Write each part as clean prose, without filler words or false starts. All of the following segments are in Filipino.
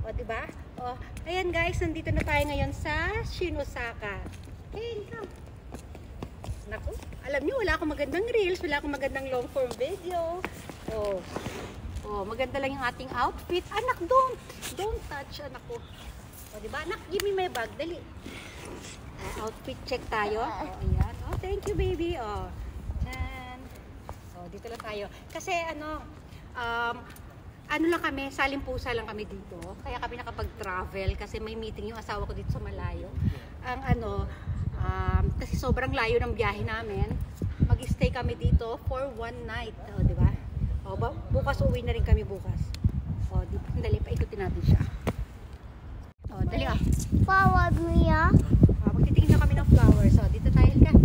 O, diba? O, ayan guys, nandito na tayo ngayon sa Shin Osaka. Hey, come. Naku, alam niyo, wala akong magandang reels, wala akong magandang long form video. O, maganda lang yung ating outfit. Anak, don't touch, anak ko. O, diba? Anak, give me my bag, dali. Outfit check tayo. O, ayan. O, thank you, baby. O, yan. O, dito lang tayo. Kasi, ano lang kami, salimpusa lang kami dito. Kaya kami nakapag-travel kasi may meeting yung asawa ko dito sa malayo. Kasi sobrang layo ng biyahe namin. Mag-stay kami dito for one night. O, di ba? O, bukas uwi na rin kami bukas. O, dali, paikutin natin siya. O, dali ah. Forward me ah. Magtitingin na kami ng flowers. O, dito tayo ka.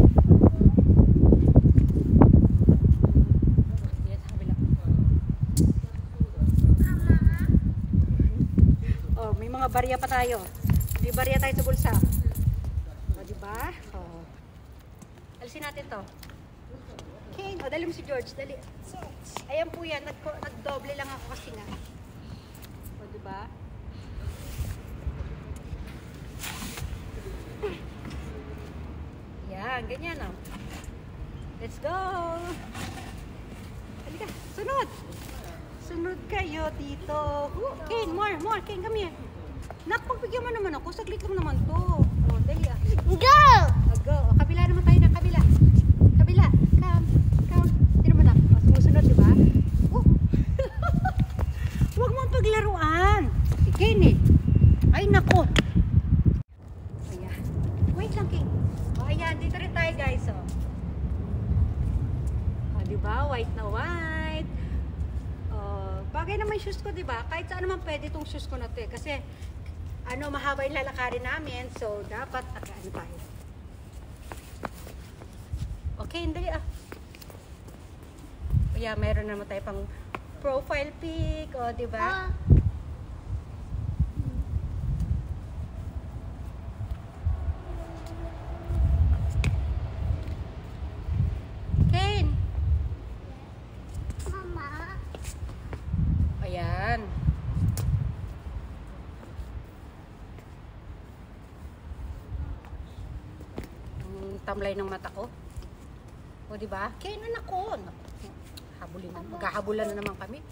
May mga barya pa tayo. May barya tayo sa bulsa. O, diba? O. Alisin natin to. Okay. O, dali mo si George. Dali. Ayan po yan. Nagdoble lang ako kasi nga. O, diba? Yan. Ganyan o. Let's go! Halika. Sunod! Sunod kayo dito. Kane, more. Kane, come here. Nak, pagbigyan mo naman ako. Saglit lang naman to. O, dali ah. Go! Go. O, kabila naman tayo na. Kabila. Come. Hindi naman nak. O, sumusunod, di ba? Oh. Huwag mong paglaruan. Si Kane eh. Ay, nako. Ayan. Wait lang, Kane. O, ayan. Dito rin tayo, guys. O, di ba? White na white. Bagay naman yung shoes ko, di ba? Kahit saan naman pwede itong shoes ko na to eh. Kasi, mahaba yung lalakarin namin. So, dapat, tayo. Okay, hindi ah. O yeah, meron naman tayo pang profile pic. O, di ba? Kane! Mama. Ayan. Tamlay ng mata ko. O, diba? Kaya anak ko. Maghahabulan na naman kami.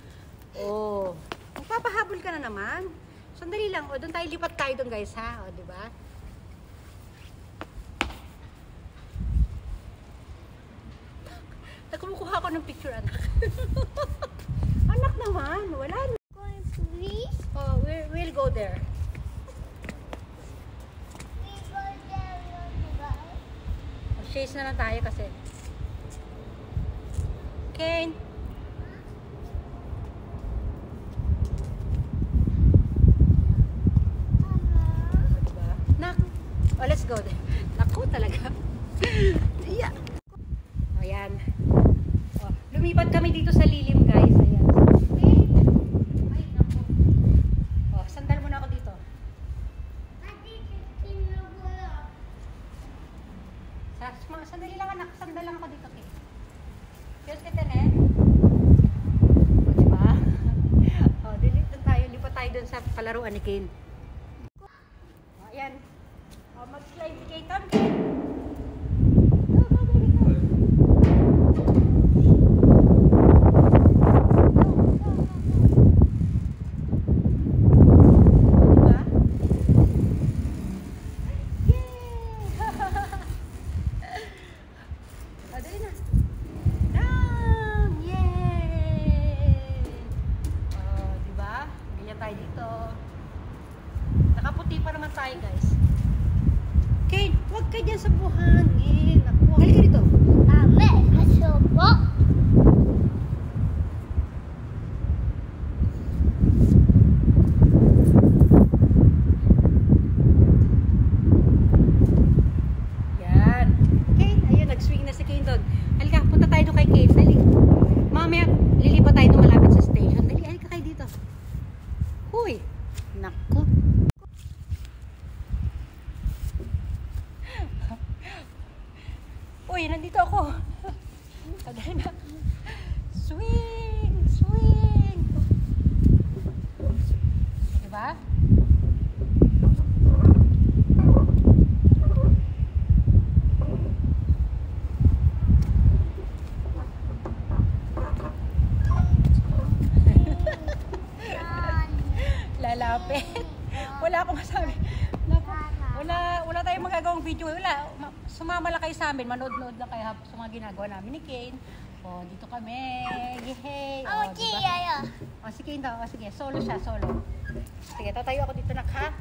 O, magpapahabol ka na naman. Sandali lang. O, doon tayo, lipat tayo doon guys, ha? O, diba? Kumukuha ako ng picture, anak. Anak naman. Wala na. Going please? Oh, we'll go there. Chase na lang tayo kasi. Kane. Diba? Nak. Oh, let's go there. Naku talaga. Yeah. O, yan. O, lumipat kami dito sa lilim, guys. Ayan. Ay, naku. O, sandal muna ako dito. Sandali lang anak, sandal lang ako dito, okay? Just kita na eh. O, diba? O, delete tayo, lipat tayo dun sa palaruan ni Kane. O, ayan. O, mag-slide si Kane. Come, Kane. Go, baby, go. Nakaputi pa naman tayo guys. Kane, huwag ka dyan sa buhangin. Halika dito. Ame, kasubo. Yan. Kane, ayun, nag-swing na si Kane doon. Halika, punta tayo doon kay Kane. Dali. Mamaya, lilipat tayo doon malapit sa station. Dali, halika kayo dito. Huy. Naku. Uy, nandito ako. Kagaya na. Swing! Swing! Diba? lalapit. Wala akong masabi. Naku, wala tayong magagawang video. Wala. Sumama lang kayo sa amin. Manood-nood lang kayo sa mga ginagawa namin ni Kane. O, dito kami. Yehey. O, diba? O, si Kane daw. O, sige. Solo siya. Solo. Sige, tatayo ako dito, nak, ha?